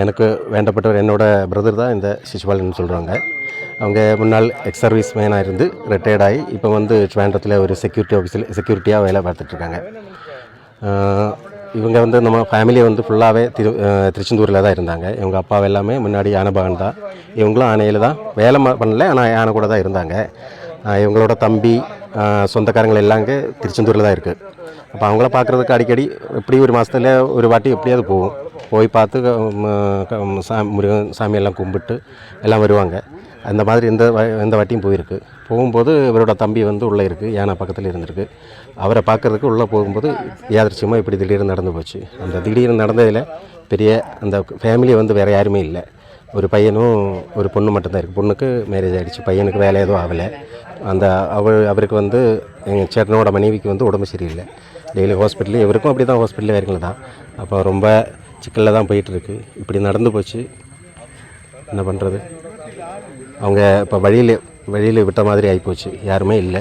எனக்கு வேண்டப்பட்டவர் என்னோட பிரதர் தான் இந்த சிசுபாலன் சொல்கிறாங்க. அவங்க முன்னாள் எக்ஸ் சர்வீஸ் மேனாக இருந்து ரிட்டையர்ட் ஆகி இப்போ வந்து ட்ரிவாண்ட்ரத்தில் ஒரு செக்யூரிட்டியாக வேலை பார்த்துட்ருக்காங்க. இவங்க வந்து நம்ம ஃபேமிலியை வந்து ஃபுல்லாகவே திருச்செந்தூரில் தான் இருந்தாங்க. இவங்க அப்பா எல்லாமே முன்னாடி யானைபாகன் தான். இவங்களும் ஆணையில் தான் வேலை பண்ணல, ஆனால் யானை கூட தான் இருந்தாங்க. இவங்களோட தம்பி சொந்தக்காரங்கள் எல்லாங்க திருச்செந்தூரில் தான் இருக்குது. அப்போ அவங்கள பார்க்குறதுக்கு அடிக்கடி எப்படி ஒரு மாதத்துல ஒரு வாட்டி எப்படியாவது போய் பார்த்து முருகன் சாமியெல்லாம் கும்பிட்டு எல்லாம் வருவாங்க. அந்த மாதிரி எந்த வாட்டியும் போயிருக்கு. போகும்போது இவரோட தம்பி வந்து உள்ளே இருக்குது, யானை பக்கத்தில் இருந்திருக்கு. அவரை பார்க்குறதுக்கு உள்ளே போகும்போது யாதர்ச்சியமாக இப்படி திடீர்னு நடந்து போச்சு. அந்த திடீர்னு நடந்ததில் பெரிய அந்த ஃபேமிலி வந்து வேறு யாருமே இல்லை. ஒரு பையனும் ஒரு பொண்ணு மட்டும்தான் இருக்குது. பொண்ணுக்கு மேரேஜ் ஆகிடுச்சு, பையனுக்கு வேலை எதுவும் ஆகலை. அவருக்கு வந்து எங்கள் சேட்டனோட மனைவிக்கு வந்து உடம்பு சரியில்லை. டெய்லி ஹாஸ்பிட்டலு, இவருக்கும் அப்படி தான் ஹாஸ்பிட்டலில் வேறுங்கள தான். அப்போ ரொம்ப சிக்கலில் தான் போயிட்டுருக்கு. இப்படி நடந்து போச்சு, என்ன பண்ணுறது? அவங்க இப்போ வழியில் விட்ட மாதிரி ஆகிப்போச்சு. யாருமே இல்லை.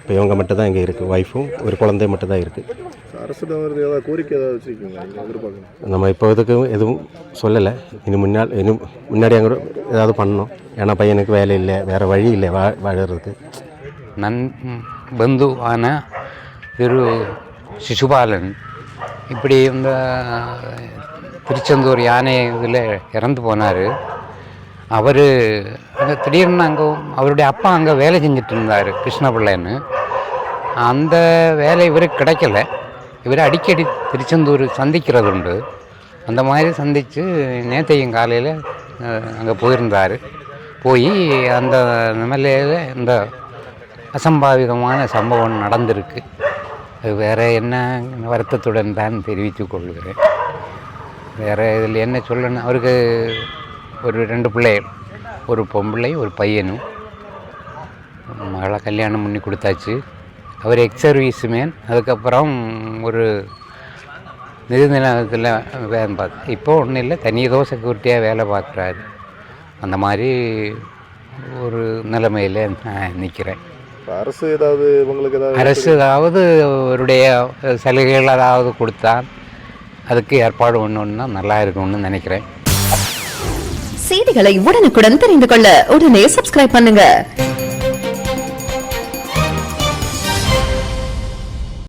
இப்போ இவங்க மட்டும் தான் இங்கே இருக்குது. ஒய்ஃபும் ஒரு குழந்தை மட்டும் தான் இருக்குது. கோரிக்கை ஏதாவது வச்சுருக்கீங்க? நம்ம இப்போ இதுக்கு எதுவும் சொல்லலை. இன்னும் முன்னாடி அங்கே ஏதாவது பண்ணணும். ஏன்னா பையனுக்கு வேலை இல்லை, வேறு வழி இல்லை வாழறதுக்கு. பந்துவான திரு சிசுபாலன் இப்படி இந்த திருச்செந்தூர் யானை இதில் இறந்து போனார். அவர் அங்கே திடீர்னு அவருடைய அப்பா அங்கே வேலை செஞ்சுட்டு இருந்தார், கிருஷ்ணபிள்ளைன்னு. அந்த வேலை இவருக்கு கிடைக்கல. இவர் அடிக்கடி திருச்செந்தூர் சந்திக்கிறது உண்டு. அந்த மாதிரி சந்தித்து நேற்றையும் காலையில் அங்கே போயிருந்தார். போய் அந்த நிலையில் இந்த அசம்பாவிதமான சம்பவம் நடந்திருக்கு. அது வேறு என்ன வருத்தத்துடன் தான் தெரிவித்து கொள்கிறேன். வேறு இதில் என்ன சொல்லணும்? அவருக்கு ஒரு 2 பிள்ளை, ஒரு பொம்பிள்ளை ஒரு பையனும். மகளை கல்யாணம் பண்ணி கொடுத்தாச்சு. அவர் எக்ஸ் சர்வீஸ் மேன். அதுக்கப்புறம் ஒரு நிதி நிலையத்தில் வேலை பார்த்து இப்போ ஒன்றும் இல்லை, தனியதோ செக்யூரிட்டியாக வேலை பார்க்குறாரு. அந்த மாதிரி ஒரு நிலைமையில் நான் நிற்கிறேன். அரசு ஏதாவது அவருடைய சலுகைகள் ஏதாவது கொடுத்தா அதுக்கு ஏற்பாடு ஒன்றுன்னா நல்லா இருக்கும்னு நினைக்கிறேன். செய்திகளை உடனுக்குடன் தெரிந்து கொள்ள உடனே சப்ஸ்கிரைப் பண்ணுங்க.